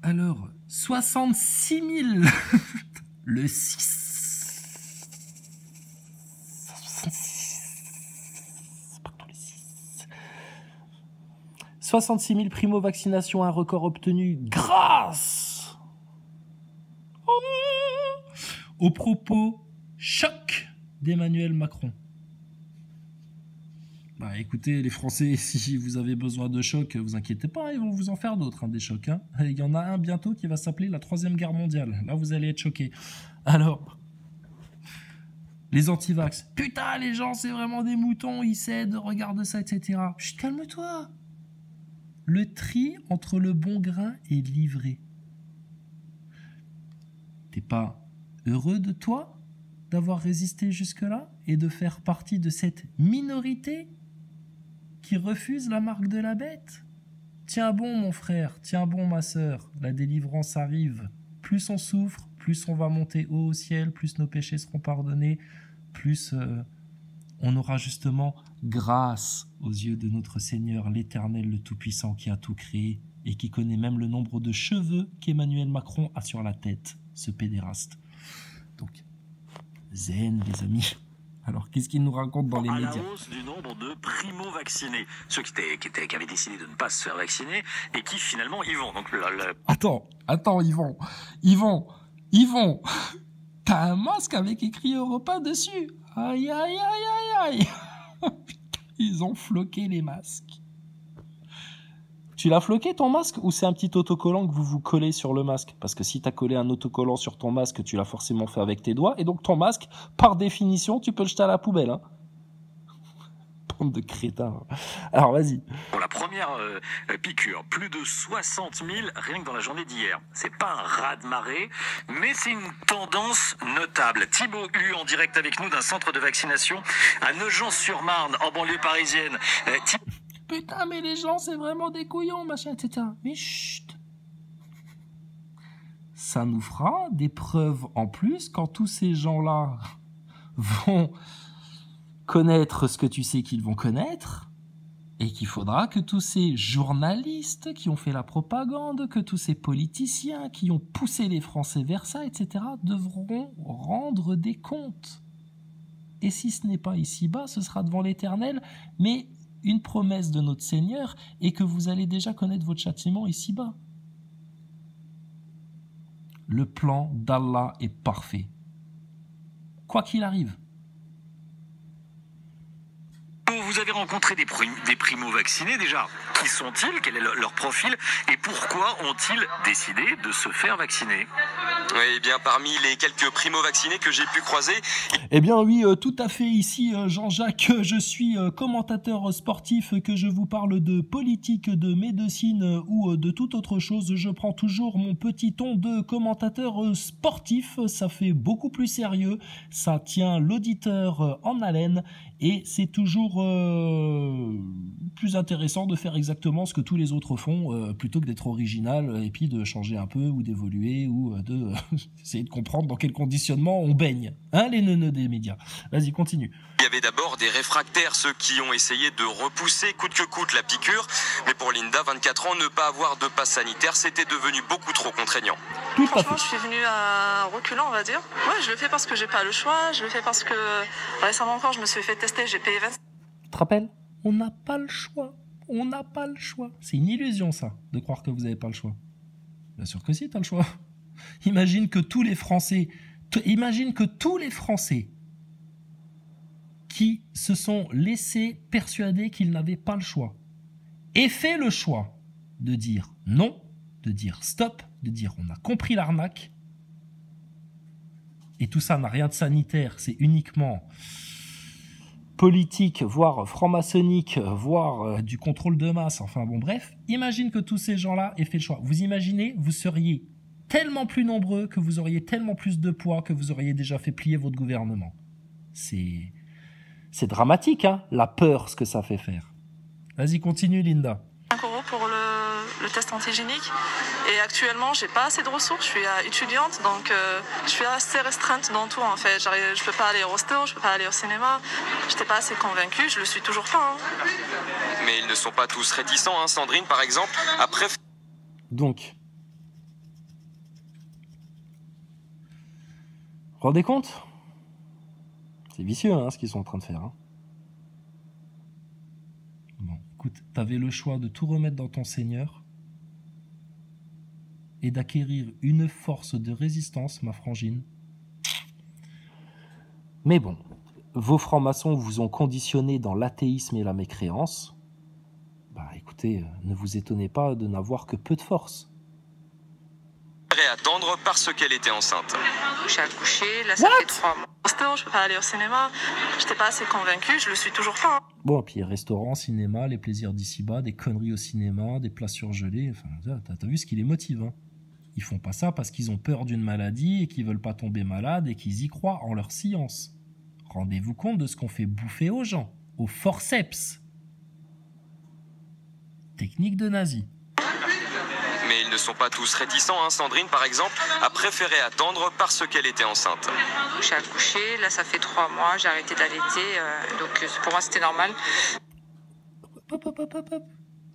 Alors, 66 000. Le 6. 66 000 primo-vaccinations, un record obtenu grâce aux propos choc d'Emmanuel Macron. Bah écoutez, les Français, si vous avez besoin de chocs, vous inquiétez pas, ils vont vous en faire d'autres, des chocs. Il y en a un bientôt qui va s'appeler la 3e guerre mondiale. Là, vous allez être choqués. Alors, les anti-vax. Putain, les gens, c'est vraiment des moutons, ils cèdent, regarde ça, etc. Chut, calme-toi. Le tri entre le bon grain est livré. T'es pas heureux de toi d'avoir résisté jusque-là et de faire partie de cette minorité qui refuse la marque de la bête? Tiens bon mon frère, tiens bon ma sœur, la délivrance arrive. Plus on souffre, plus on va monter haut au ciel, plus nos péchés seront pardonnés, plus on aura justement grâce aux yeux de notre Seigneur, l'Éternel, le Tout-Puissant qui a tout créé et qui connaît même le nombre de cheveux qu'Emmanuel Macron a sur la tête, ce pédéraste. Donc, zen les amis. Alors, qu'est-ce qu'il nous raconte dans les médias? À la hausse du nombre de primo-vaccinés, ceux qui avaient décidé de ne pas se faire vacciner et qui finalement y vont. Donc, Attends, Yvon, t'as un masque avec écrit Europa dessus. Aïe, aïe, aïe, aïe, aïe. Ils ont floqué les masques. Tu l'as floqué ton masque ou c'est un petit autocollant que vous vous collez sur le masque? Parce que si tu as collé un autocollant sur ton masque, tu l'as forcément fait avec tes doigts. Et donc ton masque, par définition, tu peux le jeter à la poubelle. Bande de crétins. Alors vas-y. Pour la première piqûre, plus de 60 000 rien que dans la journée d'hier. C'est pas un raz-de-marée, mais c'est une tendance notable. Thibaut Hu en direct avec nous d'un centre de vaccination à Nogent-sur-Marne, en banlieue parisienne. Putain, mais les gens, c'est vraiment des couillons, machin, etc. Mais chut. Ça nous fera des preuves en plus quand tous ces gens-là vont connaître ce que tu sais qu'ils vont connaître et qu'il faudra que tous ces journalistes qui ont fait la propagande, que tous ces politiciens qui ont poussé les Français vers ça, etc., devront rendre des comptes. Et si ce n'est pas ici-bas, ce sera devant l'Éternel, mais une promesse de notre Seigneur est que vous allez déjà connaître votre châtiment ici-bas. Le plan d'Allah est parfait. Quoi qu'il arrive. Vous avez rencontré des primo-vaccinés déjà. Qui sont-ils? Quel est leur profil? Et pourquoi ont-ils décidé de se faire vacciner? Oui, eh bien, parmi les quelques primo-vaccinés que j'ai pu croiser... Eh bien oui, tout à fait. Ici, Jean-Jacques, je suis commentateur sportif, que je vous parle de politique, de médecine ou de toute autre chose. Je prends toujours mon petit ton de commentateur sportif. Ça fait beaucoup plus sérieux. Ça tient l'auditeur en haleine. Et c'est toujours plus intéressant de faire exactement ce que tous les autres font, plutôt que d'être original et puis de changer un peu ou d'évoluer ou de essayer de comprendre dans quel conditionnement on baigne. Les neuneux des médias. Vas-y, continue. Il y avait d'abord des réfractaires, ceux qui ont essayé de repousser coûte que coûte la piqûre. Mais pour Linda, 24 ans, ne pas avoir de passe sanitaire, c'était devenu beaucoup trop contraignant. Tout à Franchement, fait. je suis venue à reculant, on va dire. Ouais, je le fais parce que j'ai pas le choix. Je le fais parce que récemment encore, je me suis fait tester, j'ai payé 20. Tu te rappelles? On n'a pas le choix. On n'a pas le choix. C'est une illusion, ça, de croire que vous n'avez pas le choix. Bien sûr que si, tu as le choix. Imagine que tous les Français qui se sont laissés persuader qu'ils n'avaient pas le choix aient fait le choix de dire non, de dire stop, de dire on a compris l'arnaque. Et tout ça n'a rien de sanitaire, c'est uniquement politique, voire franc-maçonnique, voire du contrôle de masse, enfin bon bref. Imagine que tous ces gens-là aient fait le choix. Vous imaginez, vous seriez tellement plus nombreux, que vous auriez tellement plus de poids, que vous auriez déjà fait plier votre gouvernement. C'est dramatique, la peur, ce que ça fait faire. Vas-y, continue, Linda. 5 € pour le test antigénique. Et actuellement, j'ai pas assez de ressources. Je suis étudiante, donc je suis assez restreinte dans tout, en fait. Je peux pas aller au resto, je peux pas aller au cinéma. J'étais pas assez convaincue, je le suis toujours pas. Mais ils ne sont pas tous réticents, Sandrine, par exemple, après... Donc, vous rendez compte? C'est vicieux, hein, ce qu'ils sont en train de faire. Hein. Bon, écoute, t'avais le choix de tout remettre dans ton Seigneur et d'acquérir une force de résistance, ma frangine. Mais bon, vos francs-maçons vous ont conditionné dans l'athéisme et la mécréance. Bah écoutez, ne vous étonnez pas de n'avoir que peu de force. Attendre parce qu'elle était enceinte. J'ai accouché, là ça fait 3 mois. Restaurant, je peux pas aller au cinéma. J'étais pas assez convaincue, je le suis toujours pas. Bon, puis restaurant, cinéma, les plaisirs d'ici-bas, des conneries au cinéma, des plats surgelés. Enfin, t'as vu ce qui les motive, hein. Ils font pas ça parce qu'ils ont peur d'une maladie et qu'ils veulent pas tomber malades et qu'ils y croient en leur science. Rendez-vous compte de ce qu'on fait bouffer aux gens, au forceps. Technique de nazi. Mais ils ne sont pas tous réticents, hein. Sandrine, par exemple, a préféré attendre parce qu'elle était enceinte. J'ai accouché, là ça fait 3 mois, j'ai arrêté d'allaiter, donc pour moi c'était normal. Hop.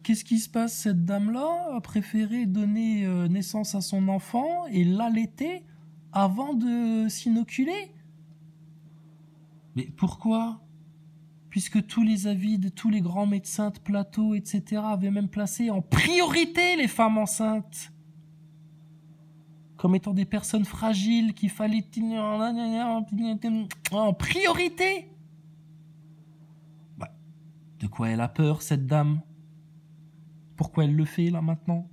Qu'est-ce qui se passe? Cette dame-là a préféré donner naissance à son enfant et l'allaiter avant de s'inoculer. Mais pourquoi? Puisque tous les avis de tous les grands médecins de plateau, etc., avaient même placé en priorité les femmes enceintes. Comme étant des personnes fragiles qu'il fallait tenir en priorité. Bah, de quoi elle a peur, cette dame? Pourquoi elle le fait, là, maintenant?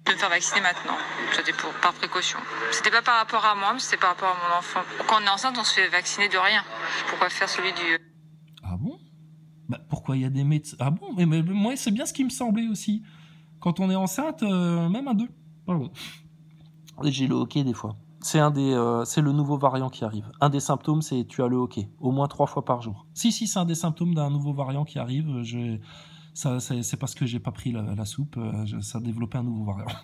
Je vais me faire vacciner maintenant, c'était par précaution. C'était pas par rapport à moi, mais c'était par rapport à mon enfant. Quand on est enceinte, on se fait vacciner de rien. Pourquoi faire celui du... Ah bon? Bah, pourquoi il y a des médecins? Ah bon? Mais moi, c'est bien ce qui me semblait aussi. Quand on est enceinte, même à 2. Pardon. J'ai le hoquet des fois. C'est le nouveau variant qui arrive. Un des symptômes, c'est tu as le hoquet. Au moins 3 fois par jour. Si, c'est un des symptômes d'un nouveau variant qui arrive. C'est parce que j'ai pas pris la soupe. Ça a développé un nouveau variant.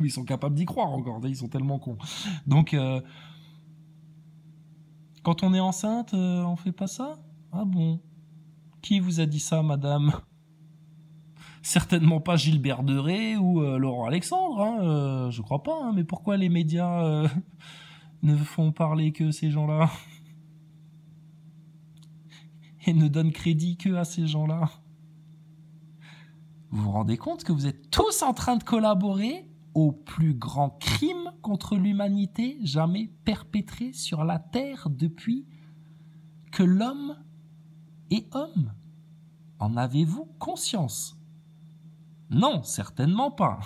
Ils sont capables d'y croire encore. Ils sont tellement cons. Donc... quand on est enceinte, on fait pas ça? Ah bon? Qui vous a dit ça, madame? Certainement pas Gilbert Deray ou Laurent Alexandre, hein, je crois pas, hein, mais pourquoi les médias ne font parler que ces gens-là? Et ne donnent crédit que à ces gens-là? Vous vous rendez compte que vous êtes tous en train de collaborer au plus grand crime contre l'humanité jamais perpétré sur la Terre depuis que l'homme est homme. En avez-vous conscience? Non, certainement pas.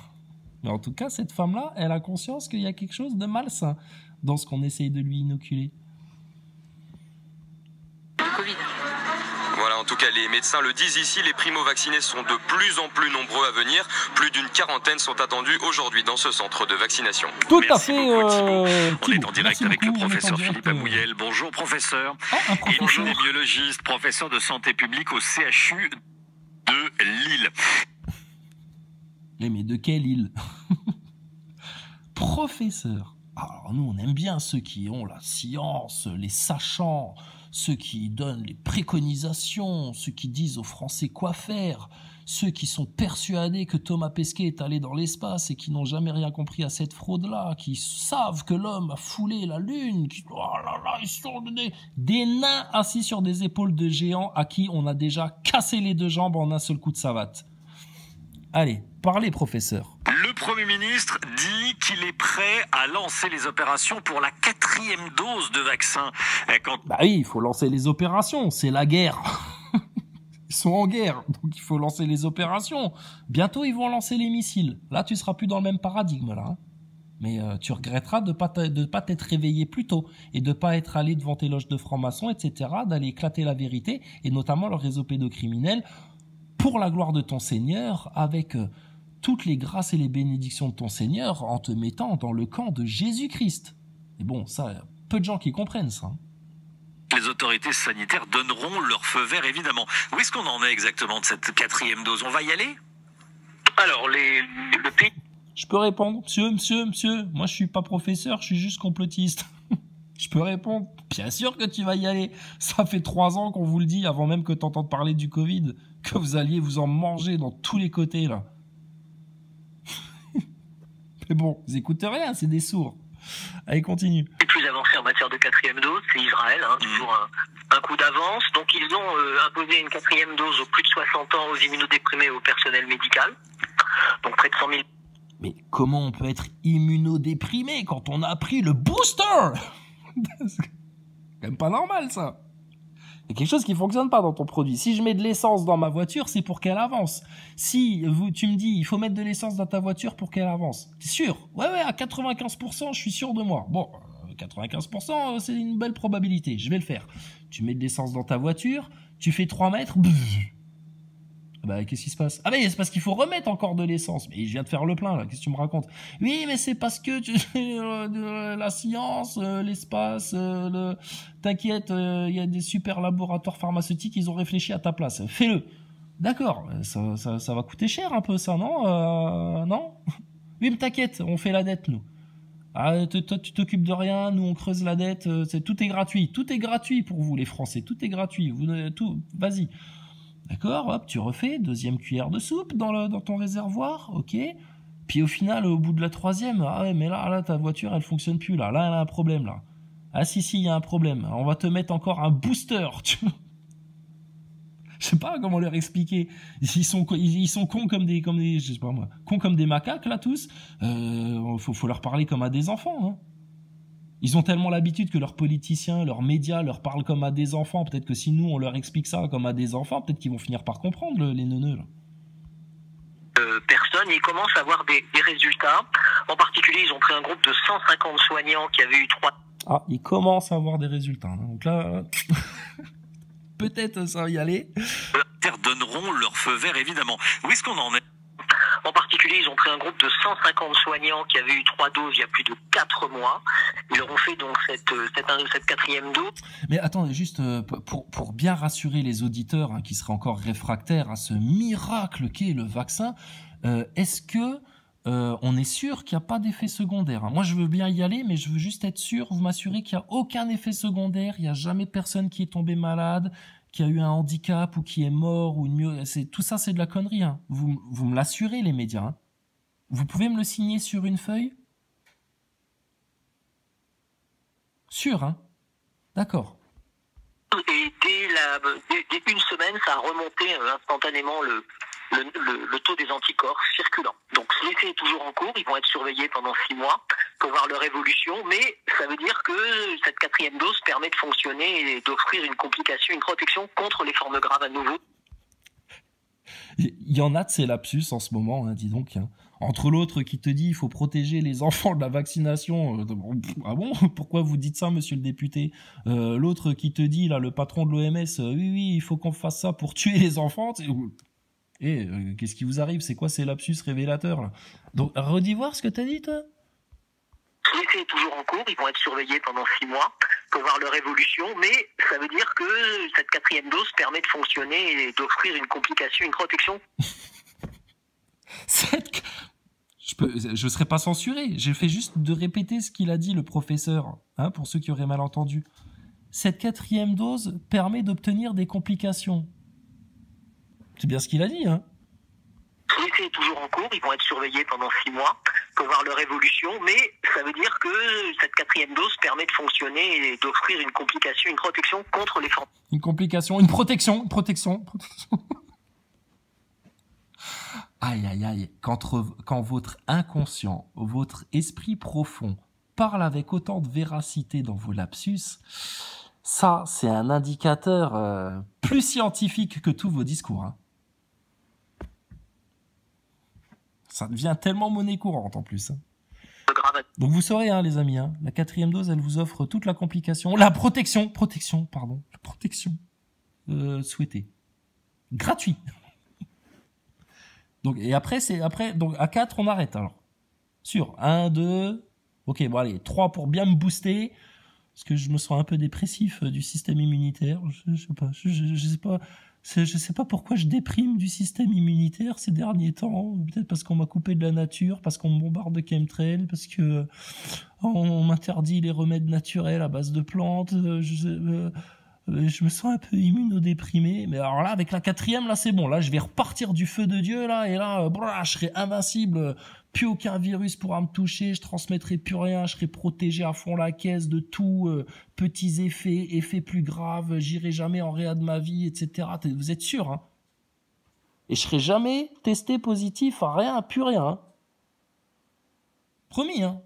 Mais en tout cas, cette femme-là, elle a conscience qu'il y a quelque chose de malsain dans ce qu'on essaye de lui inoculer. Covid. Voilà, en tout cas, les médecins le disent ici, les primo-vaccinés sont de plus en plus nombreux à venir. Plus d'une quarantaine sont attendus aujourd'hui dans ce centre de vaccination. Tout à Merci fait. beaucoup, Thibaut. On est en direct Merci avec beaucoup, le professeur on est en Philippe direct, Amouyel. Bonjour, professeur. Ah, un professeur. Épidémiologiste, professeur de santé publique au CHU de Lille. Mais de quelle île? Professeur. Alors nous, on aime bien ceux qui ont la science, les sachants, ceux qui donnent les préconisations, ceux qui disent aux Français quoi faire, ceux qui sont persuadés que Thomas Pesquet est allé dans l'espace et qui n'ont jamais rien compris à cette fraude-là, qui savent que l'homme a foulé la Lune, qui... oh là là, ils sont des nains assis sur des épaules de géants à qui on a déjà cassé les 2 jambes en un seul coup de savate. Allez, parlez, professeur. Le Premier ministre dit qu'il est prêt à lancer les opérations pour la 4e dose de vaccin. Bah oui, il faut lancer les opérations, c'est la guerre. Ils sont en guerre, donc il faut lancer les opérations. Bientôt, ils vont lancer les missiles. Là, tu seras plus dans le même paradigme, là. Hein. Mais tu regretteras de pas t'être réveillé plus tôt et de pas être allé devant tes loges de francs-maçons, etc., d'aller éclater la vérité, et notamment le réseau pédocriminel, pour la gloire de ton Seigneur, avec toutes les grâces et les bénédictions de ton Seigneur, en te mettant dans le camp de Jésus-Christ. Et bon, ça, peu de gens qui comprennent ça. Les autorités sanitaires donneront leur feu vert, évidemment. Où est-ce qu'on en est exactement de cette 4e dose? On va y aller? Alors, le pays... Je peux répondre? Monsieur, moi je suis pas professeur, je suis juste complotiste. Je peux répondre? Bien sûr que tu vas y aller. Ça fait 3 ans qu'on vous le dit, avant même que tu entendes parler du Covid, que vous alliez vous en manger dans tous les côtés, là. Mais bon, vous écoutez rien, c'est des sourds. Allez, continue. Les plus avancés en matière de quatrième dose, c'est Israël, hein, toujours un coup d'avance. Donc ils ont imposé une quatrième dose aux plus de 60 ans, aux immunodéprimés et au personnel médical. Donc près de 100 000. Mais comment on peut être immunodéprimé quand on a pris le booster? C'est quand même pas normal, ça. Il y a quelque chose qui fonctionne pas dans ton produit. Si je mets de l'essence dans ma voiture, c'est pour qu'elle avance. Si tu me dis, il faut mettre de l'essence dans ta voiture pour qu'elle avance. T'es sûr? Ouais, à 95%, je suis sûr de moi. Bon, 95%, c'est une belle probabilité. Je vais le faire. Tu mets de l'essence dans ta voiture, tu fais 3 mètres, bah, qu'est-ce qui se passe? Ah, mais c'est parce qu'il faut remettre encore de l'essence. Mais je viens de faire le plein, là. Qu'est-ce que tu me racontes? Oui, mais c'est parce que la science, l'espace, t'inquiète, il y a des super laboratoires pharmaceutiques, ils ont réfléchi à ta place. Fais-le. D'accord. Ça va coûter cher un peu, ça, non? Non? Oui, mais t'inquiète, on fait la dette, nous. Ah, toi, tu t'occupes de rien, nous, on creuse la dette, tout est gratuit. Tout est gratuit pour vous, les Français. Tout est gratuit. Vas-y. D'accord, hop, tu refais, 2e cuillère de soupe dans ton réservoir, ok. Puis au final, au bout de la 3e, ah ouais, mais là, ta voiture, elle fonctionne plus, là, elle a un problème, là. Ah si, il y a un problème. On va te mettre encore un booster, tu vois. Je sais pas comment leur expliquer. Ils sont cons comme des, je sais pas moi, cons comme des macaques, là, tous. Faut leur parler comme à des enfants, hein. Ils ont tellement l'habitude que leurs politiciens, leurs médias leur parlent comme à des enfants. Peut-être que si nous, on leur explique ça comme à des enfants, peut-être qu'ils vont finir par comprendre, les neuneux, là. Personnes, ils commencent à avoir des résultats. En particulier, ils ont pris un groupe de 150 soignants qui avaient eu 3... Ah, ils commencent à avoir des résultats, hein. Donc là, peut-être ça va y aller. Donneront leur feu vert, évidemment. Où est-ce qu'on en est? En particulier, ils ont pris un groupe de 150 soignants qui avaient eu 3 doses il y a plus de 4 mois. Ils leur ont fait donc cette 4e dose. Mais attendez, juste pour bien rassurer les auditeurs, hein, qui seraient encore réfractaires à ce miracle qu'est le vaccin, est-ce que on est sûr qu'il n'y a pas d'effet secondaire, hein? Moi, je veux bien y aller, mais je veux juste être sûr, vous m'assurez qu'il n'y a aucun effet secondaire, il n'y a jamais personne qui est tombé malade, qui a eu un handicap ou qui est mort ou tout ça, c'est de la connerie, hein. Vous me l'assurez, les médias, hein. Vous pouvez me le signer sur une feuille? Sûr, hein? D'accord. Et dès une semaine, ça a remonté instantanément le taux des anticorps circulant. Donc l'effet est toujours en cours, ils vont être surveillés pendant 6 mois pour voir leur évolution, mais ça veut dire que cette 4e dose permet de fonctionner et d'offrir une complication, une protection contre les formes graves à nouveau. Il y en a de ces lapsus en ce moment, hein, dis donc, hein. Entre l'autre qui te dit il faut protéger les enfants de la vaccination. Ah bon? Pourquoi vous dites ça, monsieur le député? L'autre qui te dit, là, le patron de l'OMS, oui, il faut qu'on fasse ça pour tuer les enfants. Qu'est-ce qui vous arrive? C'est quoi ces lapsus révélateurs, là? Donc, redis voir ce que t'as dit, toi? L'effet est toujours en cours, ils vont être surveillés pendant 6 mois pour voir leur évolution, mais ça veut dire que cette 4e dose permet de fonctionner et d'offrir une complication, une protection. Je serai pas censuré, j'ai fait juste de répéter ce qu'il a dit, le professeur, hein, pour ceux qui auraient mal entendu. Cette 4e dose permet d'obtenir des complications. C'est bien ce qu'il a dit, hein. L'effet est toujours en cours, ils vont être surveillés pendant 6 mois pour voir leur évolution, mais ça veut dire que cette 4e dose permet de fonctionner et d'offrir une complication, une protection contre les formes. Une complication, une protection. Aïe, aïe, aïe. Quand votre inconscient, votre esprit profond parle avec autant de véracité dans vos lapsus, ça, c'est un indicateur plus scientifique que tous vos discours, hein. Ça devient tellement monnaie courante en plus, hein. Donc vous saurez, hein, les amis, hein, la 4e dose, elle vous offre toute la complication, la protection souhaitée, gratuit. Donc et après donc à 4 on arrête alors. Sûr, 1, 2, ok, bon allez, 3 pour bien me booster, parce que je me sens un peu dépressif du système immunitaire. Je sais pas pourquoi je déprime du système immunitaire ces derniers temps. Peut-être parce qu'on m'a coupé de la nature, parce qu'on me bombarde de chemtrails, parce que on m'interdit les remèdes naturels à base de plantes. Je me sens un peu immunodéprimé. Mais alors là, avec la 4e, là, c'est bon. Là, je vais repartir du feu de Dieu, là. Et là, je serai invincible. Plus aucun virus pourra me toucher. Je transmettrai plus rien. Je serai protégé à fond la caisse de tout. Petits effets plus graves. J'irai jamais en réa de ma vie, etc. Vous êtes sûr, hein? Et je serai jamais testé positif à rien, plus rien. Hein. Promis, hein.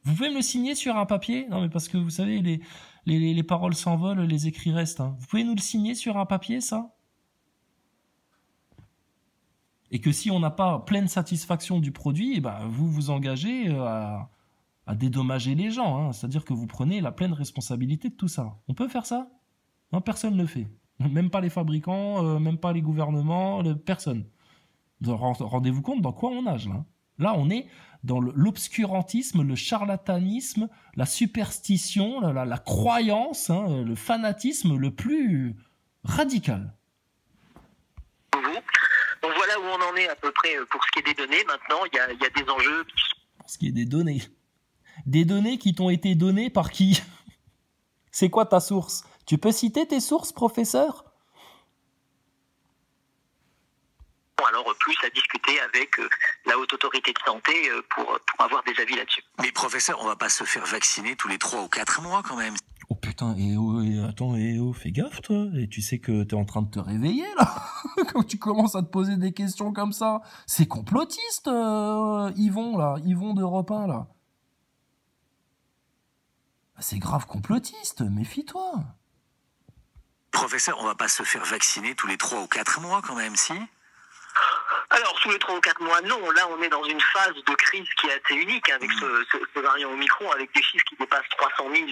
Vous pouvez me le signer sur un papier? Non, mais parce que vous savez, les paroles s'envolent, les écrits restent. Hein. Vous pouvez nous le signer sur un papier, ça? Et que si on n'a pas pleine satisfaction du produit, eh ben, vous vous engagez à dédommager les gens. Hein. C'est-à-dire que vous prenez la pleine responsabilité de tout ça. On peut faire ça? Non, personne ne le fait. Même pas les fabricants, même pas les gouvernements, personne. Rendez-vous compte dans quoi on nage, là? Là, on est dans l'obscurantisme, le charlatanisme, la superstition, la croyance, hein, le fanatisme le plus radical. Donc voilà où on en est à peu près pour ce qui est des données. Maintenant, il y a des enjeux. Pour ce qui est des données. Des données qui t'ont été données par qui? C'est quoi ta source? Tu peux citer tes sources, professeur? Alors plus à discuter avec la haute autorité de santé pour avoir des avis là-dessus. Mais professeur, on va pas se faire vacciner tous les 3 ou 4 mois quand même. Oh putain, attends, fais gaffe toi, et tu sais que t'es en train de te réveiller là, quand tu commences à te poser des questions comme ça. C'est complotiste, Yvon d'Europe 1 là. C'est grave complotiste, méfie-toi. Professeur, on va pas se faire vacciner tous les 3 ou 4 mois quand même, si? Alors, tous les 3 ou 4 mois, non. Là, on est dans une phase de crise qui est assez unique avec ce variant Omicron, avec des chiffres qui dépassent 300 000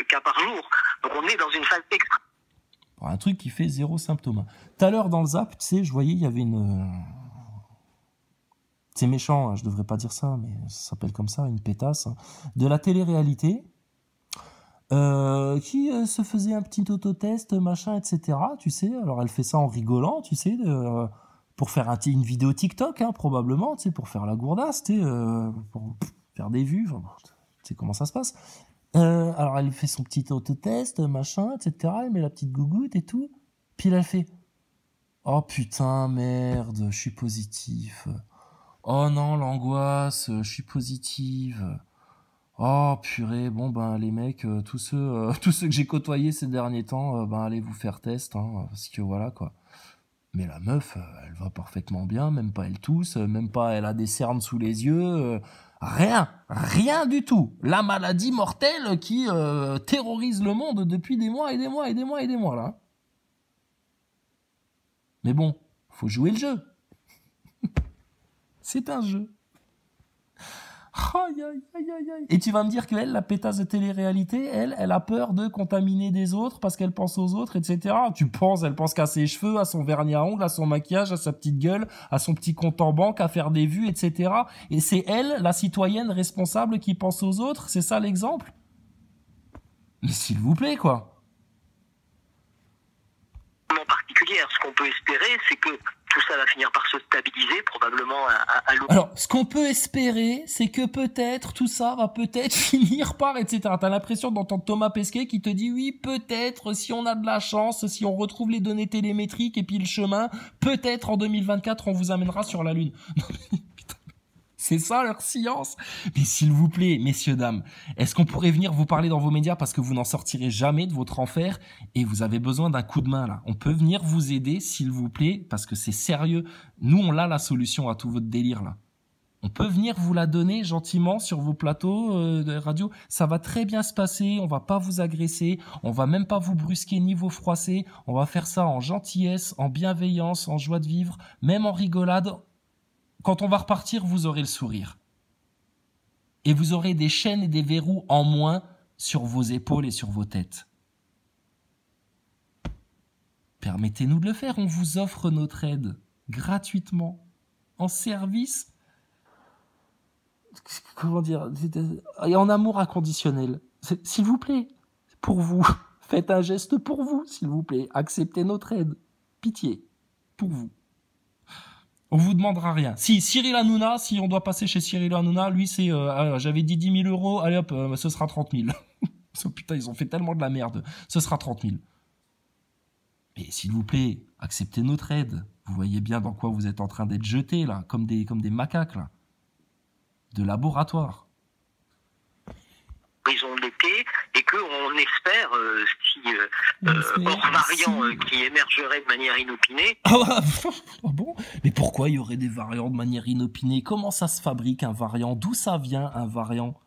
cas par jour. Donc, on est dans une phase extra. Un truc qui fait 0 symptôme. Tout à l'heure, dans le Zap, tu sais, je voyais, il y avait une... C'est méchant, hein, je devrais pas dire ça, mais ça s'appelle comme ça, une pétasse. Hein, de la télé-réalité, qui se faisait un petit autotest, machin, etc. Tu sais, alors elle fait ça en rigolant, tu sais, pour faire une vidéo TikTok, hein, probablement, tu sais, pour faire la gourdasse, tu sais, pour faire des vues, enfin, tu sais comment ça se passe. Alors elle fait son petit autotest, machin, etc. Elle met la petite gougoute et tout. Puis elle fait « Oh putain, merde, je suis positif. Oh non, l'angoisse, je suis positive. Oh purée, bon ben les mecs, tous ceux que j'ai côtoyés ces derniers temps, ben allez vous faire test, hein, parce que voilà quoi. » Mais la meuf, elle va parfaitement bien, même pas elle tousse, même pas elle a des cernes sous les yeux, rien du tout. La maladie mortelle qui terrorise le monde depuis des mois et des mois et des mois et des mois là. Mais bon, faut jouer le jeu. C'est un jeu. Aïe, aïe, aïe, aïe, aïe. Et tu vas me dire qu'elle, la pétasse de télé-réalité, elle a peur de contaminer des autres parce qu'elle pense aux autres, etc. Elle pense qu'à ses cheveux, à son vernis à ongles, à son maquillage, à sa petite gueule, à son petit compte en banque, à faire des vues, etc. Et c'est elle, la citoyenne responsable, qui pense aux autres. C'est ça l'exemple? Mais s'il vous plaît, quoi. En particulier, ce qu'on peut espérer, c'est que tout ça va finir par se stabiliser, probablement à l'eau. Alors, ce qu'on peut espérer, c'est que peut-être, tout ça va peut-être finir par, etc. T'as l'impression d'entendre Thomas Pesquet qui te dit, oui, peut-être, si on a de la chance, si on retrouve les données télémétriques et puis le chemin, peut-être en 2024, on vous amènera sur la Lune. C'est ça leur science. Mais s'il vous plaît, messieurs, dames, est-ce qu'on pourrait venir vous parler dans vos médias parce que vous n'en sortirez jamais de votre enfer et vous avez besoin d'un coup de main là. On peut venir vous aider, s'il vous plaît, parce que c'est sérieux. Nous, on a la solution à tout votre délire là. On peut venir vous la donner gentiment sur vos plateaux de radio. Ça va très bien se passer. On va pas vous agresser. On va même pas vous brusquer ni vous froisser. On va faire ça en gentillesse, en bienveillance, en joie de vivre, même en rigolade. Quand on va repartir, vous aurez le sourire. Et vous aurez des chaînes et des verrous en moins sur vos épaules et sur vos têtes. Permettez-nous de le faire. On vous offre notre aide gratuitement, en service, comment dire, et en amour inconditionnel. S'il vous plaît, pour vous, faites un geste pour vous, s'il vous plaît. Acceptez notre aide. Pitié, pour vous. On vous demandera rien. Si Cyril Hanouna, si on doit passer chez Cyril Hanouna, lui c'est, j'avais dit 10 000 €, allez hop, ce sera 30 000. Putain, ils ont fait tellement de la merde. Ce sera 30 000. Mais s'il vous plaît, acceptez notre aide. Vous voyez bien dans quoi vous êtes en train d'être jetés, là, comme des macaques, là. De laboratoire. Horizon de l'été, et qu'on espère, hors variant qui émergerait de manière inopinée. Ah bon? Mais pourquoi il y aurait des variants de manière inopinée? Comment ça se fabrique un variant? D'où ça vient un variant?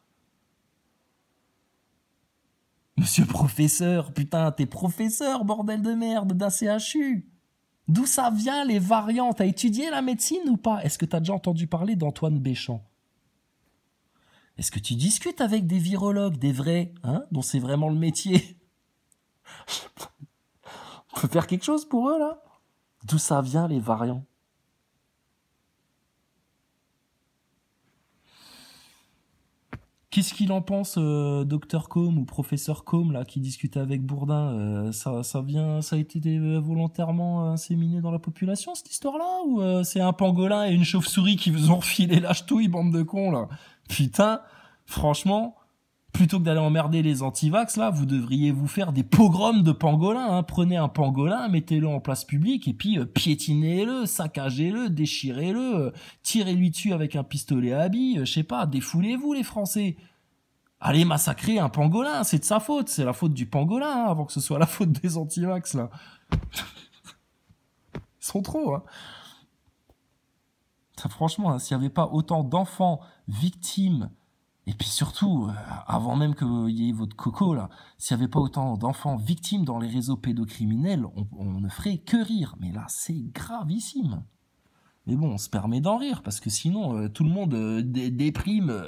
Monsieur professeur, putain, t'es professeur, bordel de merde, d'un CHU. D'où ça vient les variants? T'as étudié la médecine ou pas? Est-ce que t'as déjà entendu parler d'Antoine Béchamp? Est-ce que tu discutes avec des virologues, des vrais, hein, dont c'est vraiment le métier? On peut faire quelque chose pour eux, là? D'où ça vient, les variants? Qu'est-ce qu'il en pense, docteur Combe ou professeur Combe, là, qui discute avec Bourdin? Ça a été volontairement inséminé dans la population, cette histoire-là? Ou c'est un pangolin et une chauve-souris qui vous ont refilé la ch'touille, bande de cons, là? Putain, franchement, plutôt que d'aller emmerder les antivax, là, vous devriez vous faire des pogroms de pangolins, hein. Prenez un pangolin, mettez-le en place publique, et puis piétinez-le, saccagez-le, déchirez-le, tirez-lui dessus avec un pistolet à billes, je sais pas, défoulez-vous les Français. Allez massacrer un pangolin, c'est de sa faute, c'est la faute du pangolin, hein, avant que ce soit la faute des antivax, là. Ils sont trop, hein. Ça, franchement, hein, s'il n'y avait pas autant d'enfants victimes, et puis surtout, avant même qu'il y ait votre coco, là, s'il n'y avait pas autant d'enfants victimes dans les réseaux pédocriminels, on ne ferait que rire. Mais là, c'est gravissime. Mais bon, on se permet d'en rire, parce que sinon, tout le monde déprime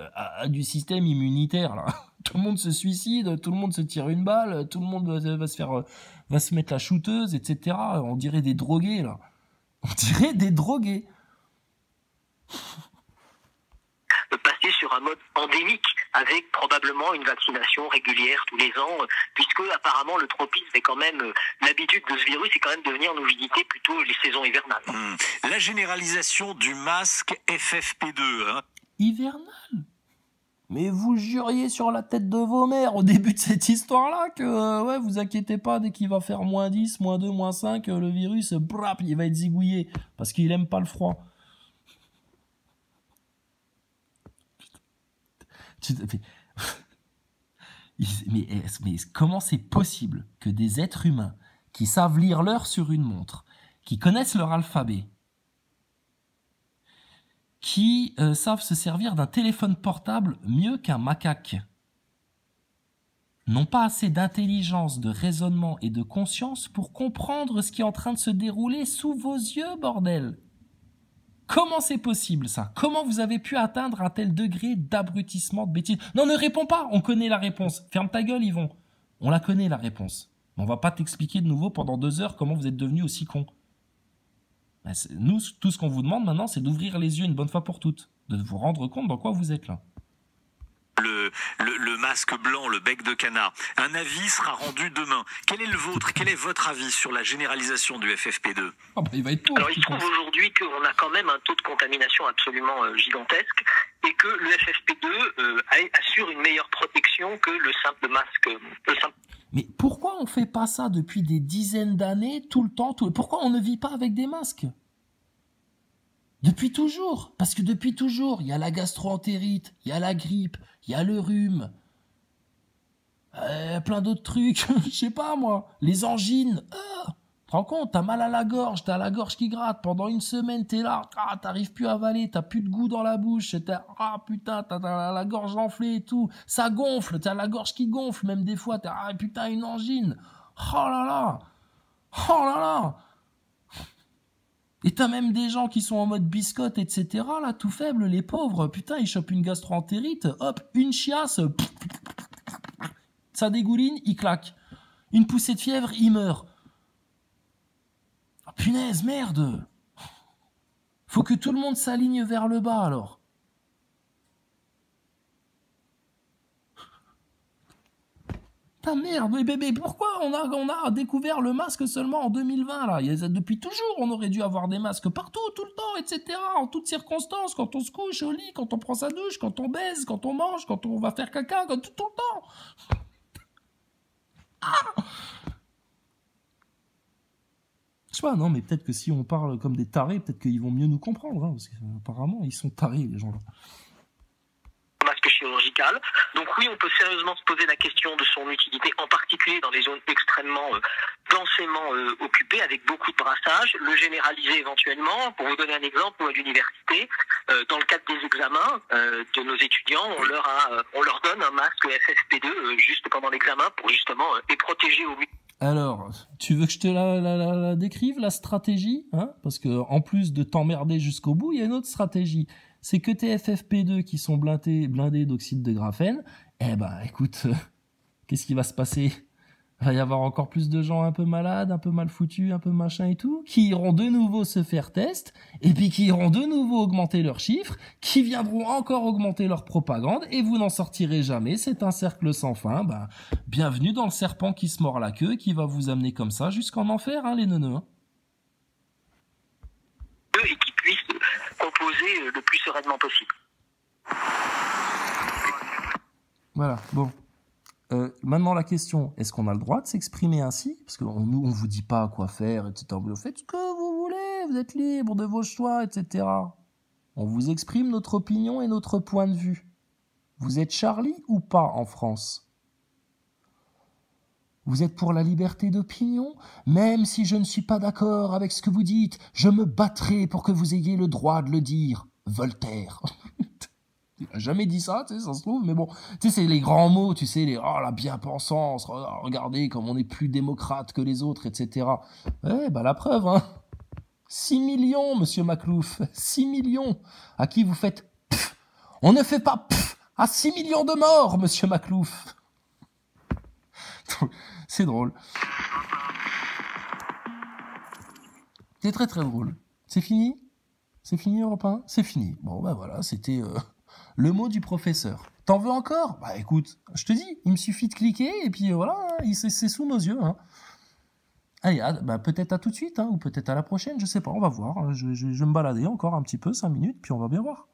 du système immunitaire, là. Tout le monde se suicide, tout le monde se tire une balle, tout le monde va se mettre la shooteuse, etc. On dirait des drogués, là. On dirait des drogués. Passer sur un mode endémique avec probablement une vaccination régulière tous les ans, puisque apparemment le tropisme est quand même l'habitude de ce virus est quand même de venir nous visiter plutôt les saisons hivernales. La généralisation du masque FFP2. Hein. Hivernal? Mais vous juriez sur la tête de vos mères au début de cette histoire-là que ouais, vous inquiétez pas, dès qu'il va faire -10, -2, -5, le virus, brap, il va être zigouillé parce qu'il aime pas le froid. Mais comment c'est possible que des êtres humains qui savent lire l'heure sur une montre, qui connaissent leur alphabet, qui savent se servir d'un téléphone portable mieux qu'un macaque, n'ont pas assez d'intelligence, de raisonnement et de conscience pour comprendre ce qui est en train de se dérouler sous vos yeux, bordel? Comment c'est possible, ça? Comment vous avez pu atteindre un tel degré d'abrutissement, de bêtise? Non, ne réponds pas, on connaît la réponse. Ferme ta gueule, Yvon. On la connaît, la réponse. On va pas t'expliquer de nouveau pendant 2 heures comment vous êtes devenu aussi con. Nous, tout ce qu'on vous demande maintenant, c'est d'ouvrir les yeux une bonne fois pour toutes. De vous rendre compte dans quoi vous êtes là. Le masque blanc, le bec de canard. Un avis sera rendu demain. Quel est le vôtre? Quel est votre avis sur la généralisation du FFP2? Il va être pour. Alors il se trouve aujourd'hui qu'on a quand même un taux de contamination absolument gigantesque et que le FFP2 assure une meilleure protection que le simple masque. Mais pourquoi on fait pas ça depuis des dizaines d'années, tout le temps? Pourquoi on ne vit pas avec des masques? Depuis toujours. Parce que depuis toujours, il y a la gastro-entérite, il y a la grippe, il y a le rhume, plein d'autres trucs, je sais pas moi, les angines. Tu te rends compte, t'as mal à la gorge, t'as la gorge qui gratte, pendant une semaine t'es là, t'arrives plus à avaler, t'as plus de goût dans la bouche, putain, t'as la gorge enflée et tout, ça gonfle, t'as la gorge qui gonfle, même des fois, putain, une angine. Oh là là. Oh là là. Et t'as même des gens qui sont en mode biscotte, etc., là, tout faible, les pauvres, putain, ils chopent une gastro-entérite, hop, une chiasse, ça dégouline, il claque. Une poussée de fièvre, il meurt. Oh, punaise, merde. Faut que tout le monde s'aligne vers le bas, alors. Putain, merde, mais pourquoi on a découvert le masque seulement en 2020, là? Depuis toujours, on aurait dû avoir des masques partout, tout le temps, etc., en toutes circonstances, quand on se couche au lit, quand on prend sa douche, quand on baise, quand on mange, quand on va faire caca, tout le temps. sais pas, non, mais peut-être que si on parle comme des tarés, peut-être qu'ils vont mieux nous comprendre, hein, parce qu'apparemment, ils sont tarés, les gens-là. Masque chirurgical. Donc oui, on peut sérieusement se poser la question de son utilité, en particulier dans les zones extrêmement densément occupées, avec beaucoup de brassage, le généraliser éventuellement. Pour vous donner un exemple, à l'université, dans le cadre des examens de nos étudiants, on leur donne un masque FFP2 juste pendant l'examen pour justement les protéger au mieux. Alors, tu veux que je te la décrive, la stratégie, hein? Parce que en plus de t'emmerder jusqu'au bout, il y a une autre stratégie. C'est que tes FFP2 qui sont blindés d'oxyde de graphène, eh ben, écoute, qu'est-ce qui va se passer? Il va y avoir encore plus de gens un peu malades, un peu mal foutus, un peu machin et tout, qui iront de nouveau se faire test, et puis qui iront de nouveau augmenter leurs chiffres, qui viendront encore augmenter leur propagande, et vous n'en sortirez jamais. C'est un cercle sans fin. Ben, bienvenue dans le serpent qui se mord la queue, qui va vous amener comme ça jusqu'en enfer, hein, les neuneux. Hein. Et qui puissent composer le plus sereinement possible. Voilà, bon. Maintenant la question, est-ce qu'on a le droit de s'exprimer ainsi? Parce que nous, on vous dit pas quoi faire, etc. Vous faites ce que vous voulez, vous êtes libre de vos choix, etc. On vous exprime notre opinion et notre point de vue. Vous êtes Charlie ou pas en France? Vous êtes pour la liberté d'opinion? Même si je ne suis pas d'accord avec ce que vous dites, je me battrai pour que vous ayez le droit de le dire. Voltaire. Il n'a jamais dit ça, tu sais, ça se trouve, mais bon, tu sais, c'est les grands mots, tu sais, la bien-pensance, regardez comme on est plus démocrate que les autres, etc. Ouais, bah la preuve, hein. 6 millions, monsieur Maclouf, 6 millions. À qui vous faites pff. On ne fait pas pff à 6 millions de morts, monsieur Maclouf. C'est drôle. C'est très très drôle. C'est fini? C'est fini, Europe 1? C'est fini. Bon, bah voilà, c'était le mot du professeur. T'en veux encore? Bah écoute, je te dis, il me suffit de cliquer et puis voilà, c'est sous nos yeux. Hein. Allez, bah, peut-être à tout de suite, hein, ou peut-être à la prochaine, je sais pas, on va voir. Je vais me balader encore un petit peu, 5 minutes, puis on va bien voir.